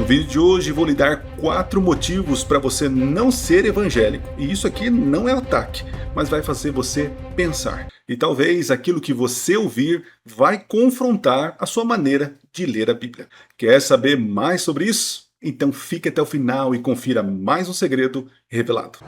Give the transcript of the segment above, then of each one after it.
No vídeo de hoje vou lhe dar 4 motivos para você não ser evangélico. E isso aqui não é ataque, mas vai fazer você pensar. E talvez aquilo que você ouvir vai confrontar a sua maneira de ler a Bíblia. Quer saber mais sobre isso? Então fique até o final e confira mais um segredo revelado.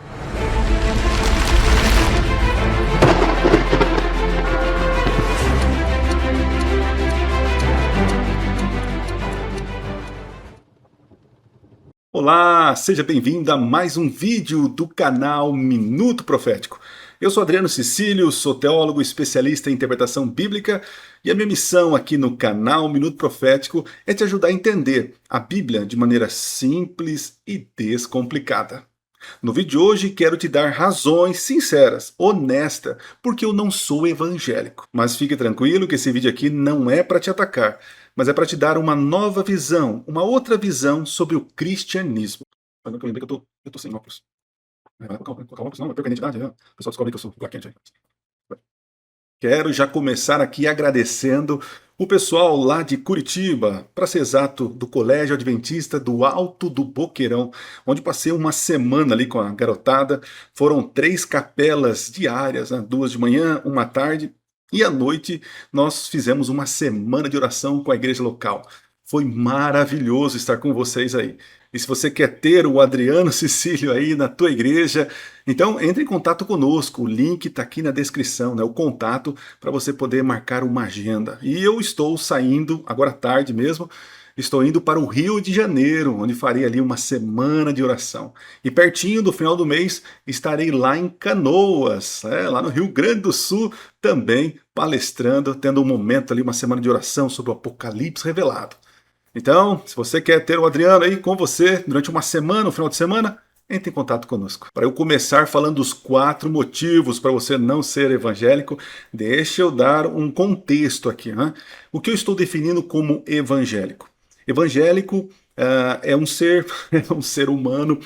Olá, seja bem-vindo a mais um vídeo do canal Minuto Profético. Eu sou Adriano Cecílio, sou teólogo especialista em interpretação bíblica e a minha missão aqui no canal Minuto Profético é te ajudar a entender a Bíblia de maneira simples e descomplicada. No vídeo de hoje quero te dar razões sinceras, honestas, porque eu não sou evangélico. Mas fique tranquilo que esse vídeo aqui não é para te atacar, mas é para te dar uma nova visão, uma outra visão sobre o cristianismo. Mas eu lembrei que eu tô sem óculos. Vai colocar óculos não, é perca a identidade, né? O pessoal descobre que eu sou plaquente aí. Quero já começar aqui agradecendo o pessoal lá de Curitiba, para ser exato, do Colégio Adventista do Alto do Boqueirão, onde passei uma semana ali com a garotada. Foram 3 capelas diárias, né? 2 de manhã, 1 à tarde, e à noite nós fizemos uma semana de oração com a igreja local. Foi maravilhoso estar com vocês aí. E se você quer ter o Adriano Cecílio aí na tua igreja, então entre em contato conosco. O link está aqui na descrição, né? O contato para você poder marcar uma agenda. E eu estou saindo, agora à tarde mesmo, estou indo para o Rio de Janeiro, onde farei ali uma semana de oração. E pertinho do final do mês estarei lá em Canoas, lá no Rio Grande do Sul, também palestrando, tendo um momento ali, uma semana de oração sobre o Apocalipse revelado. Então, se você quer ter o Adriano aí com você durante uma semana, um final de semana, entre em contato conosco. Para eu começar falando dos 4 motivos para você não ser evangélico, deixa eu dar um contexto aqui. Né? O que eu estou definindo como evangélico? Evangélico é um ser, é um ser humano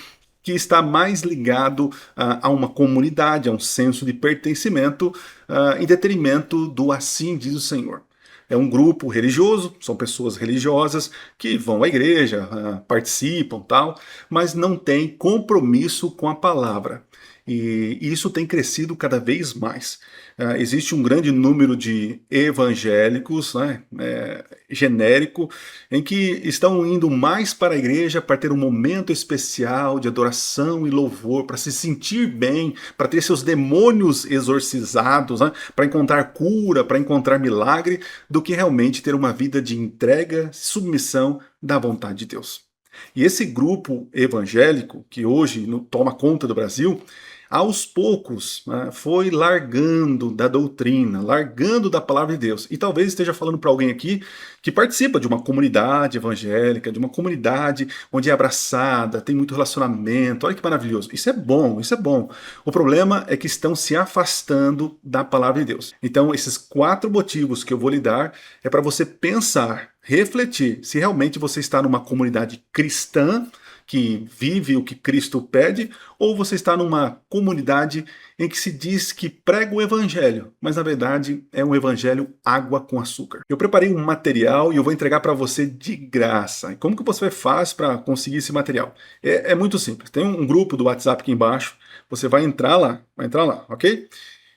que está mais ligado a uma comunidade, a um senso de pertencimento, em detrimento do assim diz o Senhor. É um grupo religioso, são pessoas religiosas que vão à igreja, participam, tal, mas não têm compromisso com a palavra. E isso tem crescido cada vez mais. Existe um grande número de evangélicos, né, genérico, em que estão indo mais para a igreja para ter um momento especial de adoração e louvor, para se sentir bem, para ter seus demônios exorcizados, né, para encontrar cura, para encontrar milagre, do que realmente ter uma vida de entrega, submissão da vontade de Deus. E esse grupo evangélico, que hoje toma conta do Brasil, aos poucos foi largando da doutrina, largando da palavra de Deus. E talvez esteja falando para alguém aqui que participa de uma comunidade evangélica, de uma comunidade onde é abraçada, tem muito relacionamento. Olha que maravilhoso. Isso é bom, isso é bom. O problema é que estão se afastando da palavra de Deus. Então, esses 4 motivos que eu vou lhe dar é para você pensar, refletir se realmente você está numa comunidade cristã que vive o que Cristo pede, ou você está numa comunidade em que se diz que prega o evangelho, mas na verdade é um evangelho água com açúcar. Eu preparei um material e eu vou entregar para você de graça. E como que você faz para conseguir esse material? É muito simples. Tem um grupo do WhatsApp aqui embaixo, você vai entrar lá, ok?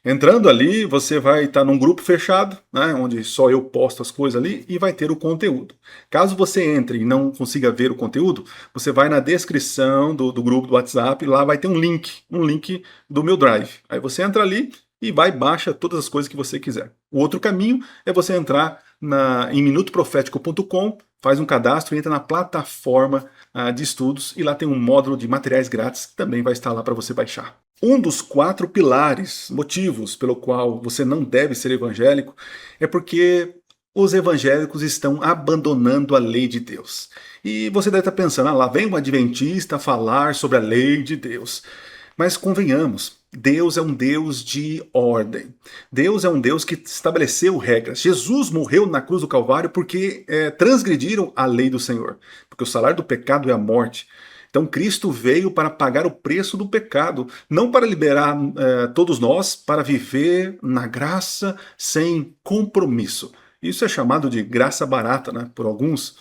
Entrando ali, você vai estar num grupo fechado, né, onde só eu posto as coisas ali e vai ter o conteúdo. Caso você entre e não consiga ver o conteúdo, você vai na descrição do grupo do WhatsApp, lá vai ter um link do meu Drive. Aí você entra ali e vai e baixa todas as coisas que você quiser. O outro caminho é você entrar em minutoprofético.com, faz um cadastro e entra na plataforma de estudos e lá tem um módulo de materiais grátis que também vai estar lá para você baixar. Um dos 4 pilares, motivos pelo qual você não deve ser evangélico, é porque os evangélicos estão abandonando a lei de Deus. E você deve estar pensando, lá vem um adventista falar sobre a lei de Deus. Mas convenhamos, Deus é um Deus de ordem. Deus é um Deus que estabeleceu regras. Jesus morreu na cruz do Calvário porque transgrediram a lei do Senhor. Porque o salário do pecado é a morte. Então Cristo veio para pagar o preço do pecado, não para liberar todos nós para viver na graça sem compromisso. Isso é chamado de graça barata, né, por alguns.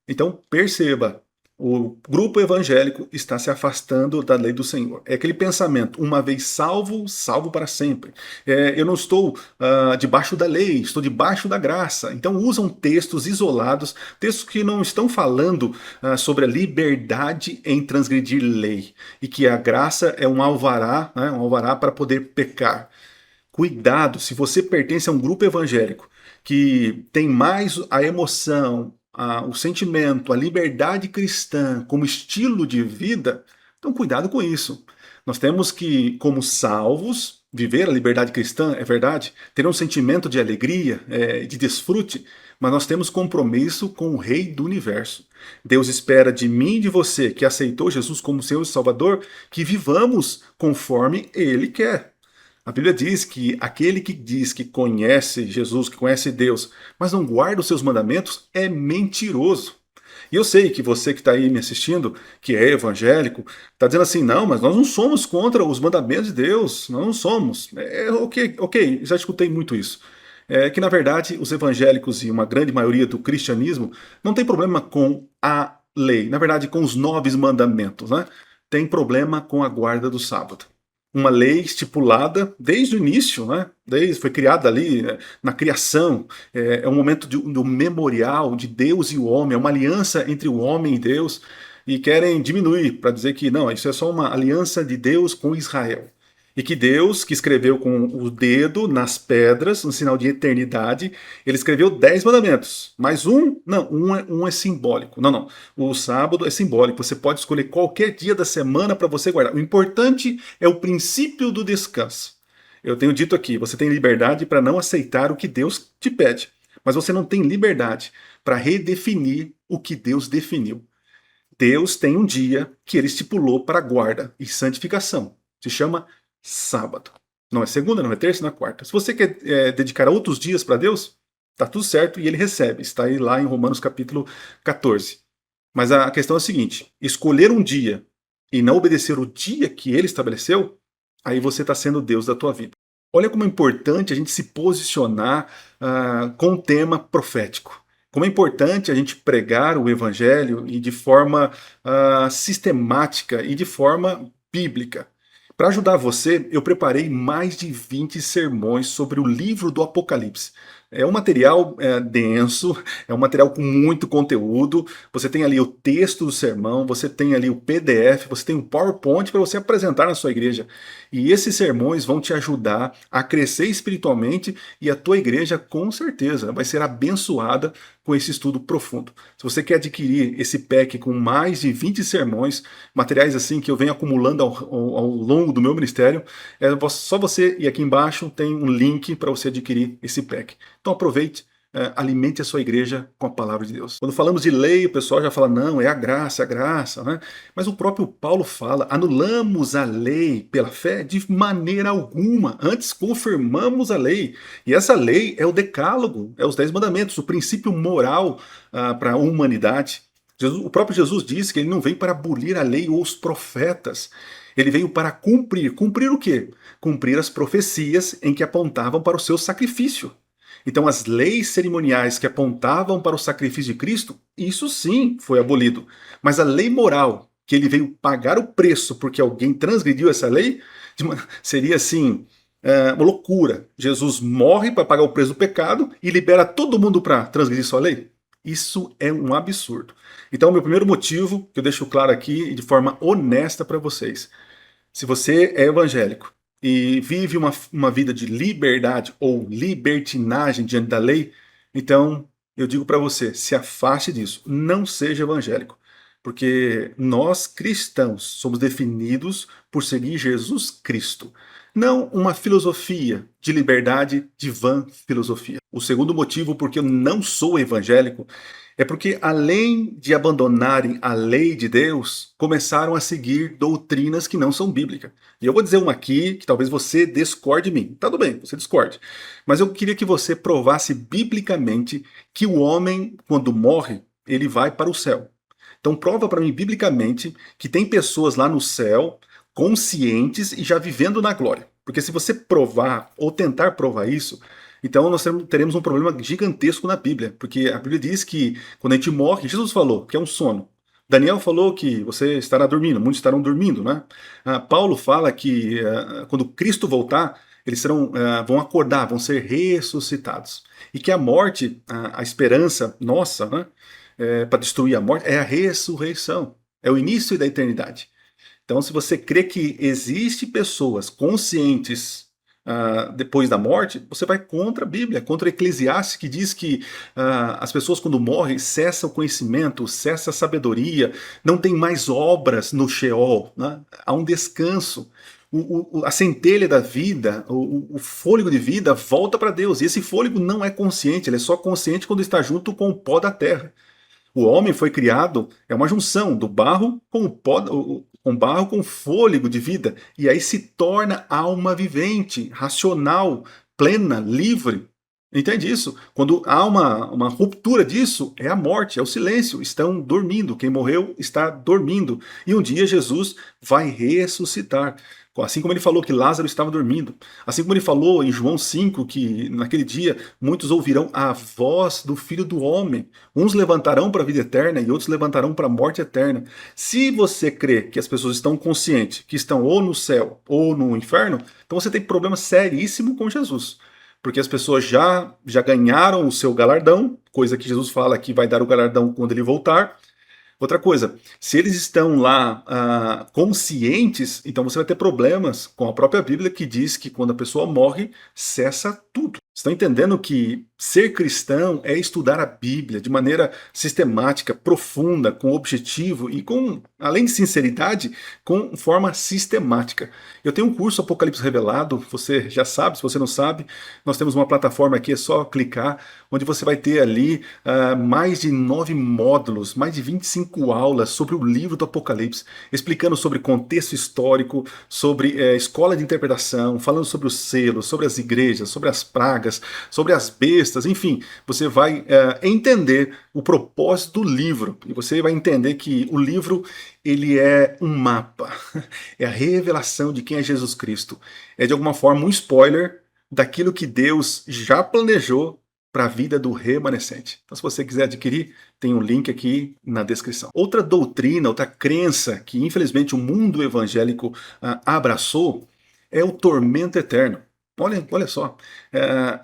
Então perceba, O grupo evangélico está se afastando da lei do Senhor. É aquele pensamento, uma vez salvo, salvo para sempre. Eu não estou debaixo da lei, estou debaixo da graça. Então usam textos isolados, textos que não estão falando sobre a liberdade em transgredir lei. E que a graça é um alvará, né, um alvará para poder pecar. Cuidado, se você pertence a um grupo evangélico que tem mais a emoção, o sentimento, a liberdade cristã como estilo de vida, então cuidado com isso. Nós temos que, como salvos, viver a liberdade cristã, é verdade, ter um sentimento de alegria, de desfrute, mas nós temos compromisso com o Rei do Universo. Deus espera de mim e de você, que aceitou Jesus como Senhor e Salvador, que vivamos conforme Ele quer. A Bíblia diz que aquele que diz que conhece Jesus, que conhece Deus, mas não guarda os seus mandamentos, é mentiroso. E eu sei que você que está aí me assistindo, que é evangélico, está dizendo assim, não, mas nós não somos contra os mandamentos de Deus, nós não somos. Ok, já escutei muito isso. É que, na verdade, os evangélicos e uma grande maioria do cristianismo não tem problema com a lei, na verdade, com os 9 mandamentos, né? Tem problema com a guarda do sábado, uma lei estipulada desde o início, né? Foi criada ali na criação, um momento do memorial de Deus e o homem, é uma aliança entre o homem e Deus, e querem diminuir para dizer que não, isso é só uma aliança de Deus com Israel. E que Deus, que escreveu com o dedo nas pedras, um sinal de eternidade, ele escreveu 10 mandamentos. Mas um é simbólico. Não. O sábado é simbólico. Você pode escolher qualquer dia da semana para você guardar. O importante é o princípio do descanso. Eu tenho dito aqui, você tem liberdade para não aceitar o que Deus te pede. Mas você não tem liberdade para redefinir o que Deus definiu. Deus tem um dia que ele estipulou para guarda e santificação. Se chama sábado. Não é segunda, não é terça, não é quarta. Se você quer dedicar outros dias para Deus, tá tudo certo e ele recebe. Está aí lá em Romanos capítulo 14. Mas a questão é a seguinte: escolher um dia e não obedecer o dia que ele estabeleceu, aí você está sendo Deus da tua vida. Olha como é importante a gente se posicionar com o tema profético. Como é importante a gente pregar o evangelho e de forma sistemática e de forma bíblica. Para ajudar você, eu preparei mais de 20 sermões sobre o livro do Apocalipse. É um material denso, é um material com muito conteúdo. Você tem ali o texto do sermão, você tem ali o PDF, você tem um PowerPoint para você apresentar na sua igreja. E esses sermões vão te ajudar a crescer espiritualmente e a tua igreja, com certeza, vai ser abençoada com esse estudo profundo. Se você quer adquirir esse pack com mais de 20 sermões, materiais assim que eu venho acumulando ao longo do meu ministério, só você ir aqui embaixo, tem um link para você adquirir esse pack. Então aproveite, alimente a sua igreja com a palavra de Deus. Quando falamos de lei, o pessoal já fala, não, é a graça, né? Mas o próprio Paulo fala, anulamos a lei pela fé de maneira alguma, antes confirmamos a lei. E essa lei é o decálogo, é os 10 mandamentos, o princípio moral para a humanidade. O próprio Jesus disse que ele não veio para abolir a lei ou os profetas. Ele veio para cumprir. Cumprir o quê? Cumprir as profecias em que apontavam para o seu sacrifício. Então, as leis cerimoniais que apontavam para o sacrifício de Cristo, isso sim foi abolido. Mas a lei moral, que ele veio pagar o preço porque alguém transgrediu essa lei, seria assim, uma loucura. Jesus morre para pagar o preço do pecado e libera todo mundo para transgredir sua lei? Isso é um absurdo. Então, meu primeiro motivo, que eu deixo claro aqui de forma honesta para vocês. Se você é evangélico e vive uma vida de liberdade ou libertinagem diante da lei, então eu digo para você, se afaste disso, não seja evangélico. Porque nós cristãos somos definidos por seguir Jesus Cristo, não uma filosofia de liberdade de vã filosofia. O segundo motivo porque eu não sou evangélico é porque, além de abandonarem a lei de Deus, começaram a seguir doutrinas que não são bíblicas. E eu vou dizer uma aqui que talvez você discorde de mim. Tá tudo bem, você discorde. Mas eu queria que você provasse biblicamente que o homem, quando morre, ele vai para o céu. Então prova para mim biblicamente que tem pessoas lá no céu conscientes e já vivendo na glória. Porque se você provar ou tentar provar isso, então nós teremos um problema gigantesco na Bíblia, porque a Bíblia diz que quando a gente morre, Jesus falou que é um sono. Daniel falou que você estará dormindo, muitos estarão dormindo, né? Paulo fala que quando Cristo voltar, eles vão acordar, vão ser ressuscitados. E que a morte, a esperança nossa, né, para destruir a morte, é a ressurreição, é o início da eternidade. Então, se você crê que existe pessoas conscientes depois da morte, você vai contra a Bíblia, contra Eclesiastes, que diz que as pessoas, quando morrem, cessa o conhecimento, cessa a sabedoria, não tem mais obras no Sheol, né? Há um descanso. A centelha da vida, o fôlego de vida volta para Deus. E esse fôlego não é consciente, ele é só consciente quando está junto com o pó da terra. O homem foi criado, é uma junção do barro com o pó, com barro com fôlego de vida, e aí se torna alma vivente, racional, plena, livre. Entende isso? Quando há uma ruptura disso, é a morte, é o silêncio, estão dormindo, quem morreu está dormindo. E um dia Jesus vai ressuscitar. Assim como ele falou que Lázaro estava dormindo. Assim como ele falou em João 5, que naquele dia muitos ouvirão a voz do Filho do Homem. Uns levantarão para a vida eterna e outros levantarão para a morte eterna. Se você crê que as pessoas estão conscientes que estão ou no céu ou no inferno, então você tem problema seríssimo com Jesus. Porque as pessoas já ganharam o seu galardão, coisa que Jesus fala que vai dar o galardão quando ele voltar. Outra coisa, se eles estão lá conscientes, então você vai ter problemas com a própria Bíblia que diz que quando a pessoa morre, cessa tudo. Estão entendendo que ser cristão é estudar a Bíblia de maneira sistemática, profunda, com objetivo e com, além de sinceridade, com forma sistemática. Eu tenho um curso Apocalipse Revelado, você já sabe, se você não sabe, nós temos uma plataforma aqui, é só clicar, onde você vai ter ali mais de 9 módulos, mais de 25 aulas sobre o livro do Apocalipse, explicando sobre contexto histórico, sobre escola de interpretação, falando sobre os selos, sobre as igrejas, sobre as pragas, sobre as bestas, enfim, você vai entender o propósito do livro e você vai entender que o livro ele é um mapa, é a revelação de quem é Jesus Cristo, é de alguma forma um spoiler daquilo que Deus já planejou para a vida do remanescente. Então, se você quiser adquirir, tem um link aqui na descrição. Outra doutrina, outra crença que infelizmente o mundo evangélico abraçou é o tormento eterno. Olha só,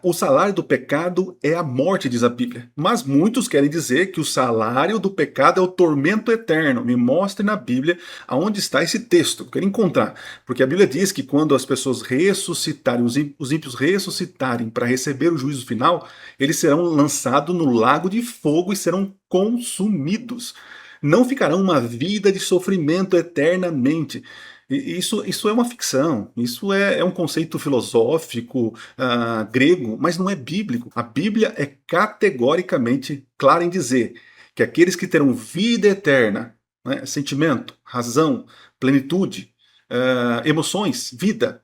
o salário do pecado é a morte, diz a Bíblia. Mas muitos querem dizer que o salário do pecado é o tormento eterno. Me mostre na Bíblia aonde está esse texto. Eu quero encontrar. Porque a Bíblia diz que quando as pessoas ressuscitarem, os ímpios ressuscitarem para receber o juízo final, eles serão lançados no lago de fogo e serão consumidos. Não ficarão uma vida de sofrimento eternamente. Isso é uma ficção, isso é um conceito filosófico grego, mas não é bíblico. A Bíblia é categoricamente clara em dizer que aqueles que terão vida eterna, né, sentimento, razão, plenitude, emoções, vida,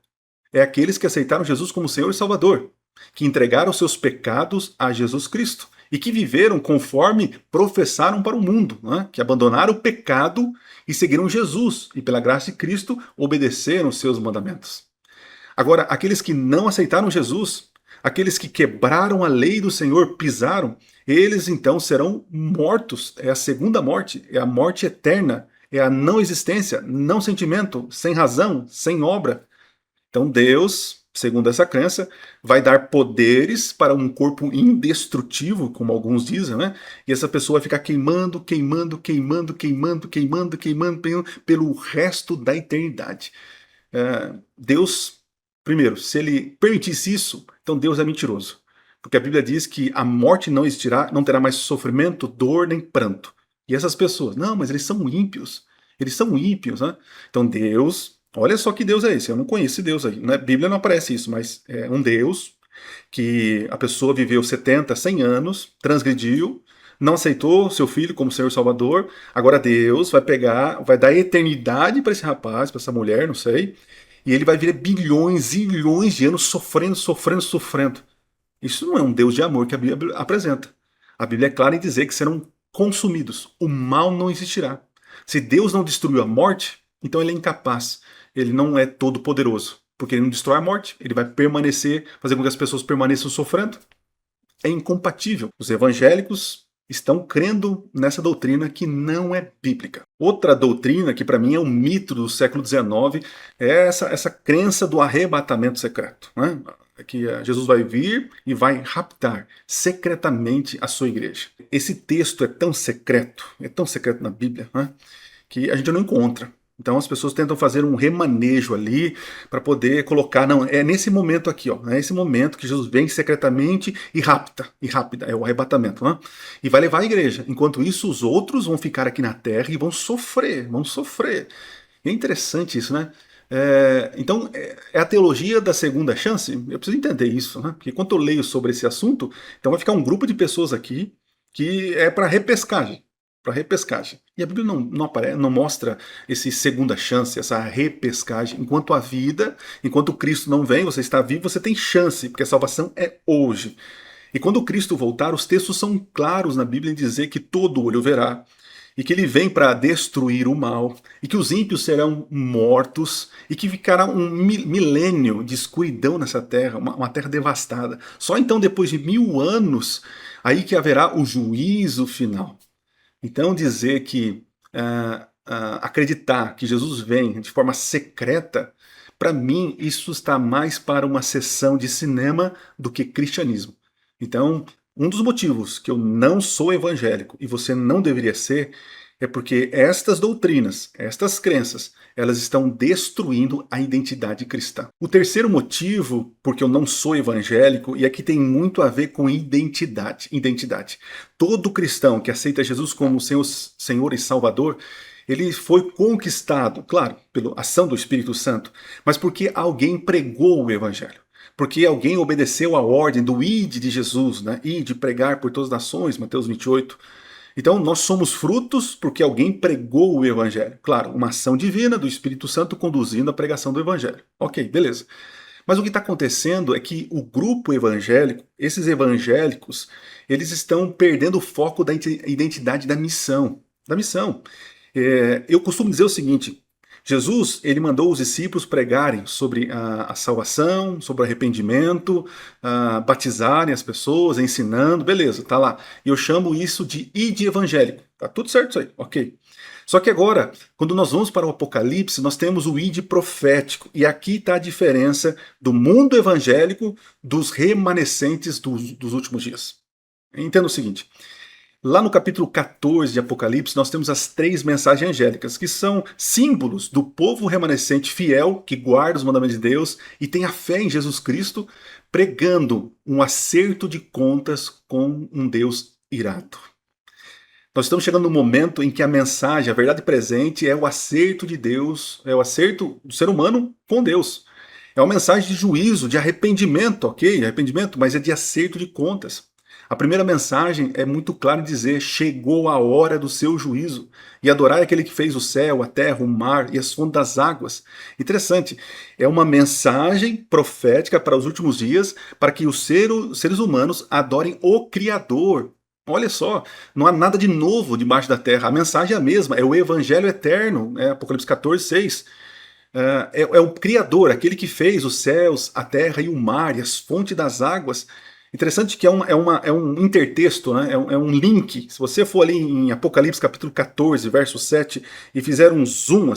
é aqueles que aceitaram Jesus como Senhor e Salvador, que entregaram seus pecados a Jesus Cristo e que viveram conforme professaram para o mundo, né? Que abandonaram o pecado e seguiram Jesus e, pela graça de Cristo, obedeceram os seus mandamentos. Agora, aqueles que não aceitaram Jesus, aqueles que quebraram a lei do Senhor, pisaram, eles então serão mortos. É a segunda morte, é a morte eterna, é a não existência, não sentimento, sem razão, sem obra. Então Deus, segundo essa crença, vai dar poderes para um corpo indestrutível, como alguns dizem, né? E essa pessoa vai ficar queimando, queimando, queimando, queimando, queimando, queimando, queimando pelo resto da eternidade. Deus, primeiro, se ele permitisse isso, então Deus é mentiroso. Porque a Bíblia diz que a morte não existirá, não terá mais sofrimento, dor nem pranto. E essas pessoas, não, mas eles são ímpios. Eles são ímpios, né? Então Deus, olha só que Deus é esse. Eu não conheço esse Deus aí. Na Bíblia não aparece isso, mas é um Deus que a pessoa viveu 70, 100 anos, transgrediu, não aceitou seu filho como Senhor Salvador. Agora Deus vai pegar, vai dar eternidade para esse rapaz, para essa mulher, não sei. E ele vai viver bilhões, zilhões de anos sofrendo, sofrendo, sofrendo. Isso não é um Deus de amor que a Bíblia apresenta. A Bíblia é clara em dizer que serão consumidos. O mal não existirá. Se Deus não destruiu a morte, então ele é incapaz. Ele não é todo poderoso. Porque ele não destrói a morte, ele vai permanecer, fazer com que as pessoas permaneçam sofrendo. É incompatível. Os evangélicos estão crendo nessa doutrina que não é bíblica. Outra doutrina, que para mim é um mito do século XIX, é essa crença do arrebatamento secreto, né? Que Jesus vai vir e vai raptar secretamente a sua igreja. Esse texto é tão secreto na Bíblia, né? Que a gente não encontra. Então as pessoas tentam fazer um remanejo ali para poder colocar, não, é nesse momento aqui, ó, é nesse momento que Jesus vem secretamente e rápida, é o arrebatamento, né? E vai levar a igreja. Enquanto isso, os outros vão ficar aqui na terra e vão sofrer, vão sofrer. E é interessante isso, né? Então, é a teologia da segunda chance? Eu preciso entender isso, né? Porque quando eu leio sobre esse assunto, então vai ficar um grupo de pessoas aqui que é para repescagem. Para repescagem. E a Bíblia não mostra esse segunda chance, essa repescagem. Enquanto a vida, enquanto Cristo não vem, você está vivo, você tem chance, porque a salvação é hoje. E quando Cristo voltar, os textos são claros na Bíblia em dizer que todo olho verá, e que ele vem para destruir o mal, e que os ímpios serão mortos, e que ficará um milênio de escuridão nessa terra, uma terra devastada. Só então, depois de 1000 anos, aí que haverá o juízo final. Então dizer que acreditar que Jesus vem de forma secreta, para mim isso está mais para uma sessão de cinema do que cristianismo. Então, um dos motivos que eu não sou evangélico e você não deveria ser é porque estas doutrinas, estas crenças, elas estão destruindo a identidade cristã. O terceiro motivo porque eu não sou evangélico, e aqui tem muito a ver com identidade. Todo cristão que aceita Jesus como Senhor e Salvador, ele foi conquistado, claro, pela ação do Espírito Santo, mas porque alguém pregou o evangelho. Porque alguém obedeceu a ordem do ide de Jesus, né? Ide pregar por todas as nações, Mateus 28. Então, nós somos frutos porque alguém pregou o evangelho. Claro, uma ação divina do Espírito Santo conduzindo a pregação do evangelho. Ok, beleza. Mas o que está acontecendo é que o grupo evangélico, esses evangélicos, eles estão perdendo o foco da identidade da missão. Eu costumo dizer o seguinte: Jesus, ele mandou os discípulos pregarem sobre a salvação, sobre o arrependimento, batizarem as pessoas, ensinando, beleza, tá lá. E eu chamo isso de ide evangélico. Tá tudo certo isso aí, ok. Só que agora, quando nós vamos para o Apocalipse, nós temos o ide profético. E aqui está a diferença do mundo evangélico dos remanescentes dos últimos dias. Entenda o seguinte: lá no capítulo 14 de Apocalipse, nós temos as 3 mensagens angélicas, que são símbolos do povo remanescente fiel, que guarda os mandamentos de Deus e tem a fé em Jesus Cristo, pregando um acerto de contas com um Deus irado. Nós estamos chegando no momento em que a mensagem, a verdade presente, é o acerto de Deus, é o acerto do ser humano com Deus. É uma mensagem de juízo, de arrependimento, ok? Arrependimento, mas é de acerto de contas. A primeira mensagem é muito clara em dizer: chegou a hora do seu juízo, e adorai aquele que fez o céu, a terra, o mar e as fontes das águas. Interessante, é uma mensagem profética para os últimos dias, para que os seres humanos adorem o Criador. Olha só, não há nada de novo debaixo da terra, a mensagem é a mesma, é o evangelho eterno, Apocalipse 14, 6. É o Criador, aquele que fez os céus, a terra e o mar e as fontes das águas. Interessante que é um intertexto, né? É um link. Se você for ali em Apocalipse capítulo 14, verso 7, e fizer um zoom,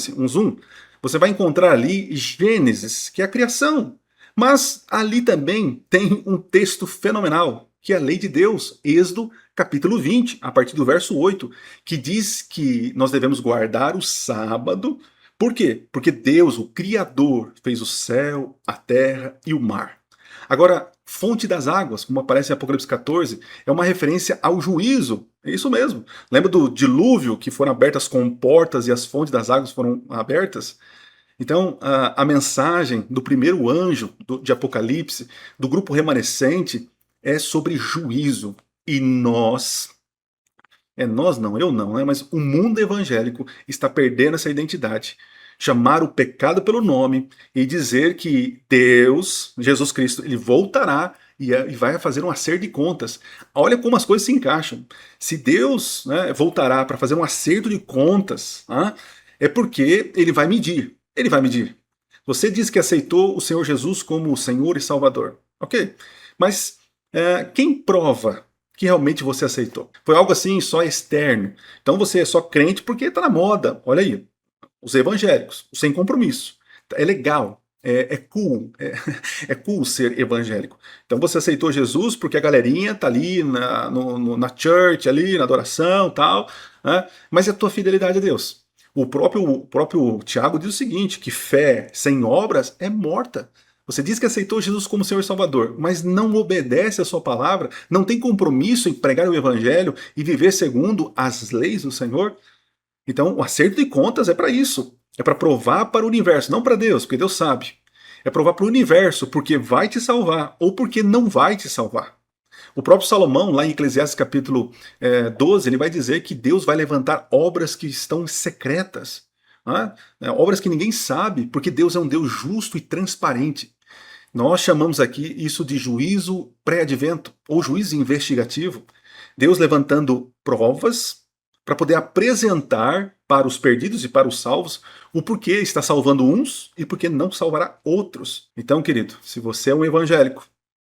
você vai encontrar ali Gênesis, que é a criação. Mas ali também tem um texto fenomenal, que é a lei de Deus, Êxodo capítulo 20, a partir do verso 8, que diz que nós devemos guardar o sábado. Por quê? Porque Deus, o Criador, fez o céu, a terra e o mar. Agora, fonte das águas, como aparece em Apocalipse 14, é uma referência ao juízo. É isso mesmo. Lembra do dilúvio, que foram abertas com portas e as fontes das águas foram abertas? Então, a mensagem do primeiro anjo de Apocalipse, do grupo remanescente, é sobre juízo. E nós não, eu não, né? Mas o mundo evangélico está perdendo essa identidade. Chamar o pecado pelo nome e dizer que Deus, Jesus Cristo, ele voltará e vai fazer um acerto de contas. Olha como as coisas se encaixam. Se Deus, né, voltará para fazer um acerto de contas, é porque ele vai medir. Ele vai medir. Você diz que aceitou o Senhor Jesus como o Senhor e Salvador. Ok. Mas quem prova que realmente você aceitou? Foi algo assim só externo. Então você é só crente porque está na moda. Olha aí, os evangélicos, sem compromisso. É legal, é cool, é cool ser evangélico. Então você aceitou Jesus porque a galerinha tá ali na church, ali na adoração e tal, né? Mas é a tua fidelidade a Deus. O próprio Tiago diz o seguinte, que fé sem obras é morta. Você diz que aceitou Jesus como Senhor e Salvador, mas não obedece a sua palavra, não tem compromisso em pregar o evangelho e viver segundo as leis do Senhor. Então, o acerto de contas é para isso. É para provar para o universo, não para Deus, porque Deus sabe. É provar para o universo porque vai te salvar ou porque não vai te salvar. O próprio Salomão, lá em Eclesiastes capítulo 12, ele vai dizer que Deus vai levantar obras que estão secretas. Né? Obras que ninguém sabe, porque Deus é um Deus justo e transparente. Nós chamamos aqui isso de juízo pré-advento, ou juízo investigativo. Deus levantando provas para poder apresentar para os perdidos e para os salvos o porquê está salvando uns e porquê não salvará outros. Então, querido, se você é um evangélico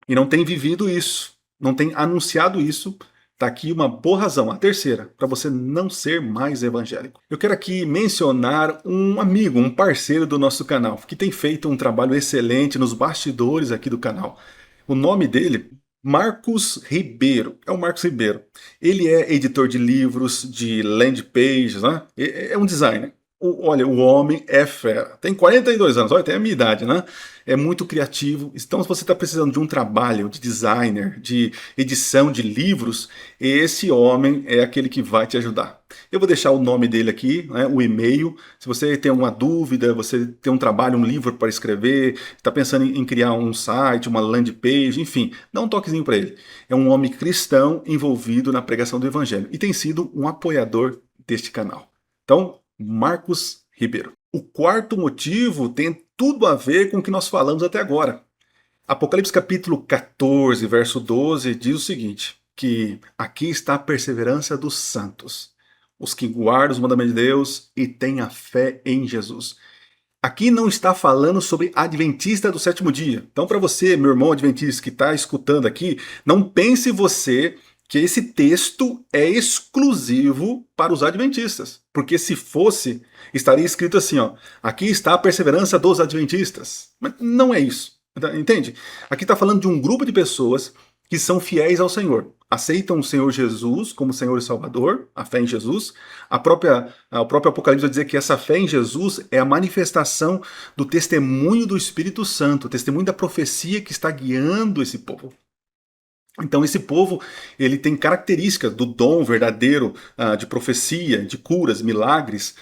e não tem vivido isso, não tem anunciado isso, está aqui uma boa razão, a terceira, para você não ser mais evangélico. Eu quero aqui mencionar um amigo, um parceiro do nosso canal, que tem feito um trabalho excelente nos bastidores aqui do canal. O nome dele, Marcos Ribeiro. É o Marcos Ribeiro. Ele é editor de livros, de land pages, né? É um designer. Olha, o homem é fera. Tem 42 anos, olha, tem a minha idade, né? É muito criativo. Então, se você está precisando de um trabalho de designer, de edição de livros, esse homem é aquele que vai te ajudar. Eu vou deixar o nome dele aqui, né, o e-mail. Se você tem alguma dúvida, você tem um trabalho, um livro para escrever, está pensando em criar um site, uma land page, enfim, dá um toquezinho para ele. É um homem cristão envolvido na pregação do evangelho e tem sido um apoiador deste canal. Então, Marcos Ribeiro. O quarto motivo tem tudo a ver com o que nós falamos até agora. Apocalipse capítulo 14, verso 12, diz o seguinte, que aqui está a perseverança dos santos, os que guardam os mandamentos de Deus e têm a fé em Jesus. Aqui não está falando sobre adventista do sétimo dia. Então, para você, meu irmão adventista que está escutando aqui, não pense você que esse texto é exclusivo para os adventistas. Porque se fosse, estaria escrito assim, ó, aqui está a perseverança dos adventistas. Mas não é isso, entende? Aqui está falando de um grupo de pessoas que são fiéis ao Senhor. Aceitam o Senhor Jesus como Senhor e Salvador, a fé em Jesus. O próprio Apocalipse vai dizer que essa fé em Jesus é a manifestação do testemunho do Espírito Santo, o testemunho da profecia que está guiando esse povo. Então esse povo, ele tem características do dom verdadeiro de profecia, de curas, milagres.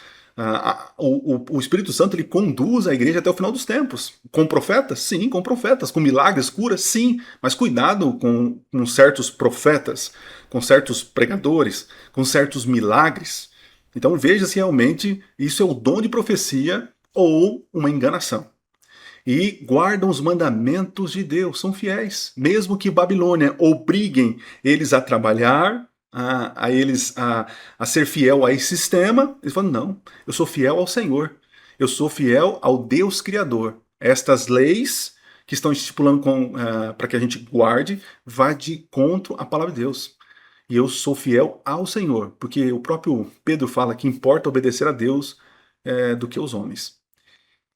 O Espírito Santo, ele conduz a igreja até o final dos tempos. Com profetas? Sim, com profetas. Com milagres, curas? Sim. Mas cuidado com certos profetas, com certos pregadores, com certos milagres. Então veja se realmente isso é o dom de profecia ou uma enganação. E guardam os mandamentos de Deus, são fiéis. Mesmo que Babilônia obriguem eles a trabalhar, a ser fiel a esse sistema, eles falam, não, eu sou fiel ao Senhor, eu sou fiel ao Deus Criador. Estas leis que estão estipulando para que a gente guarde, vai de encontro à palavra de Deus. E eu sou fiel ao Senhor, porque o próprio Pedro fala que importa obedecer a Deus do que aos homens.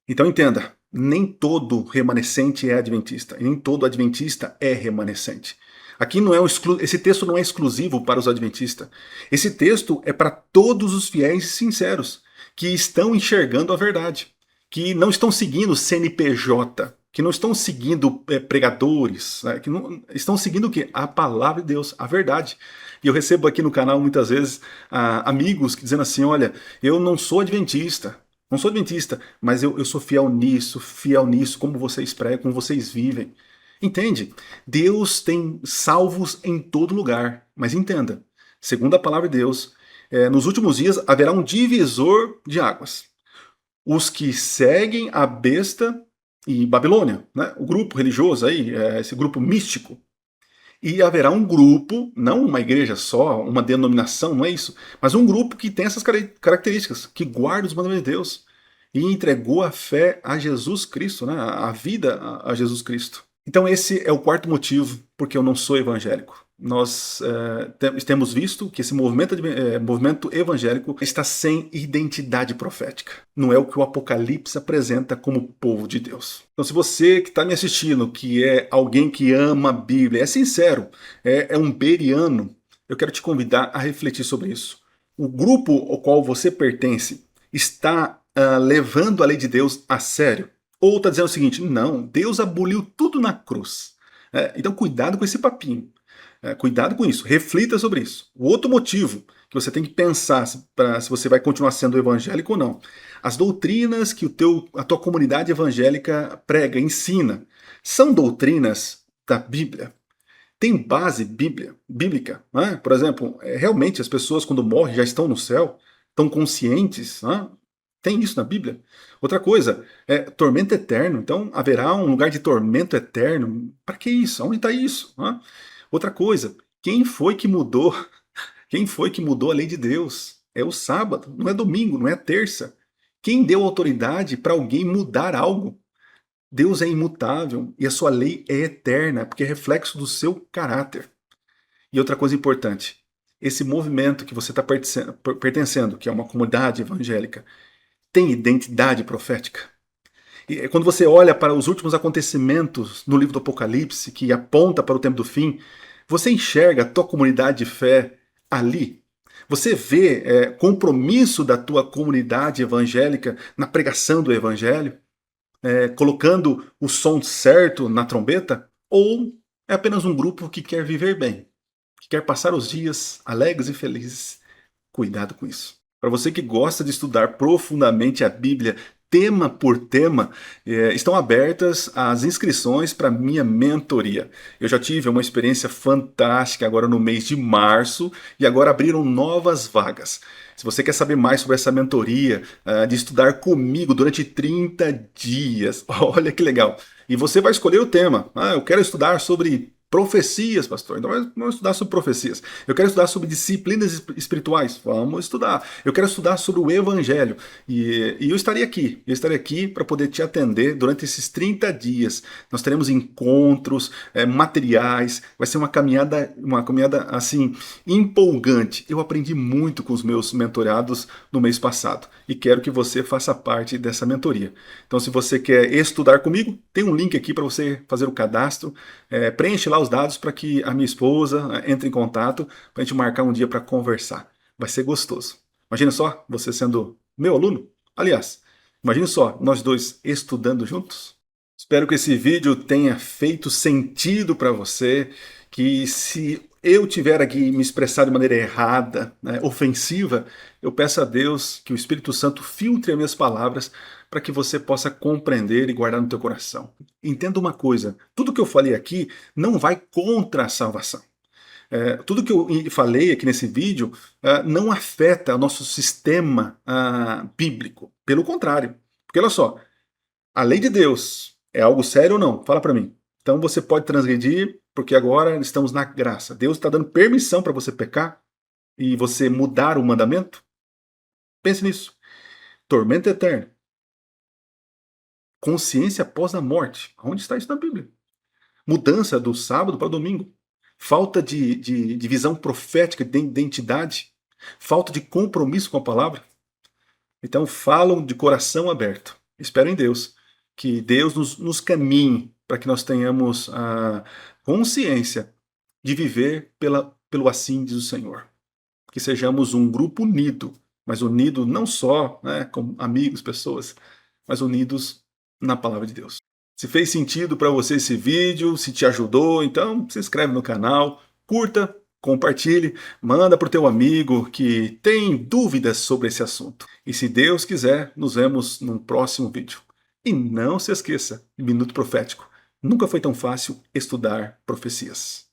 Então entenda, nem todo remanescente é adventista, e nem todo adventista é remanescente. Aqui não é esse texto não é exclusivo para os adventistas. Esse texto é para todos os fiéis e sinceros que estão enxergando a verdade, que não estão seguindo CNPJ, que não estão seguindo pregadores, né, que não, estão seguindo o quê? A palavra de Deus, a verdade. E eu recebo aqui no canal muitas vezes amigos dizendo assim, olha, eu não sou adventista, mas eu sou fiel nisso, como vocês pregam, como vocês vivem. Entende? Deus tem salvos em todo lugar. Mas entenda, segundo a palavra de Deus, nos últimos dias haverá um divisor de águas. Os que seguem a besta e Babilônia, né? O grupo religioso aí, esse grupo místico. E haverá um grupo, não uma igreja só, uma denominação, não é isso, mas um grupo que tem essas características, que guarda os mandamentos de Deus e entregou a fé a Jesus Cristo, né? A vida a Jesus Cristo. Então esse é o quarto motivo porque eu não sou evangélico. nós temos visto que esse movimento evangélico está sem identidade profética. Não é o que o Apocalipse apresenta como povo de Deus. Então, se você que está me assistindo, que é alguém que ama a Bíblia, é sincero, é um beriano, eu quero te convidar a refletir sobre isso. O grupo ao qual você pertence está levando a lei de Deus a sério? Ou está dizendo o seguinte, não, Deus aboliu tudo na cruz. Então, cuidado com esse papinho. Cuidado com isso, reflita sobre isso. O outro motivo que você tem que pensar se você vai continuar sendo evangélico ou não. As doutrinas que a tua comunidade evangélica prega, ensina, são doutrinas da Bíblia? Tem base bíblica? Né? Por exemplo, realmente as pessoas quando morrem já estão no céu? Estão conscientes? Né? Tem isso na Bíblia? Outra coisa, tormento eterno. Então haverá um lugar de tormento eterno? Para que isso? Onde está isso? Né? Outra coisa, quem foi que mudou? Quem foi que mudou a lei de Deus? É o sábado, não é domingo, não é terça. Quem deu autoridade para alguém mudar algo? Deus é imutável e a sua lei é eterna, porque é reflexo do seu caráter. E outra coisa importante, esse movimento que você está pertencendo, que é uma comunidade evangélica, tem identidade profética? E quando você olha para os últimos acontecimentos no livro do Apocalipse, que aponta para o tempo do fim, você enxerga a tua comunidade de fé ali? Você vê compromisso da tua comunidade evangélica na pregação do evangelho? Colocando o som certo na trombeta? Ou é apenas um grupo que quer viver bem, que quer passar os dias alegres e felizes? Cuidado com isso. Para você que gosta de estudar profundamente a Bíblia, tema por tema, estão abertas as inscrições para minha mentoria. Eu já tive uma experiência fantástica agora no mês de março e agora abriram novas vagas. Se você quer saber mais sobre essa mentoria, de estudar comigo durante 30 dias, olha que legal. E você vai escolher o tema. Eu quero estudar sobre profecias, pastor. Então vamos estudar sobre profecias. Eu quero estudar sobre disciplinas espirituais. Vamos estudar. Eu quero estudar sobre o evangelho. E eu estarei aqui. Eu estarei aqui para poder te atender durante esses 30 dias. Nós teremos encontros, materiais. Vai ser uma caminhada assim empolgante. Eu aprendi muito com os meus mentorados no mês passado e quero que você faça parte dessa mentoria. Então, se você quer estudar comigo, tem um link aqui para você fazer o cadastro. Preenche lá os dados para que a minha esposa entre em contato para a gente marcar um dia para conversar. Vai ser gostoso. Imagina só, você sendo meu aluno. Aliás, imagine só, nós dois estudando juntos. Espero que esse vídeo tenha feito sentido para você, que se eu tiver aqui me expressado de maneira errada, ofensiva, eu peço a Deus que o Espírito Santo filtre as minhas palavras para que você possa compreender e guardar no teu coração. Entenda uma coisa, tudo que eu falei aqui não vai contra a salvação. Tudo que eu falei aqui nesse vídeo não afeta o nosso sistema bíblico. Pelo contrário. Porque olha só, a lei de Deus é algo sério ou não? Fala para mim. Então você pode transgredir, porque agora estamos na graça. Deus está dando permissão para você pecar e você mudar o mandamento? Pense nisso. Tormento eterno. Consciência após a morte. Onde está isso na Bíblia? Mudança do sábado para o domingo. Falta de visão profética, de identidade. Falta de compromisso com a palavra. Então falam de coração aberto. Espero em Deus que Deus nos caminhe para que nós tenhamos a consciência de viver pelo assim diz o Senhor. Que sejamos um grupo unido, mas unido não só como amigos, pessoas, mas unidos na palavra de Deus. Se fez sentido para você esse vídeo, se te ajudou, então se inscreve no canal, curta, compartilhe, manda para o teu amigo que tem dúvidas sobre esse assunto. E se Deus quiser, nos vemos no próximo vídeo. E não se esqueça, Minuto Profético. Nunca foi tão fácil estudar profecias.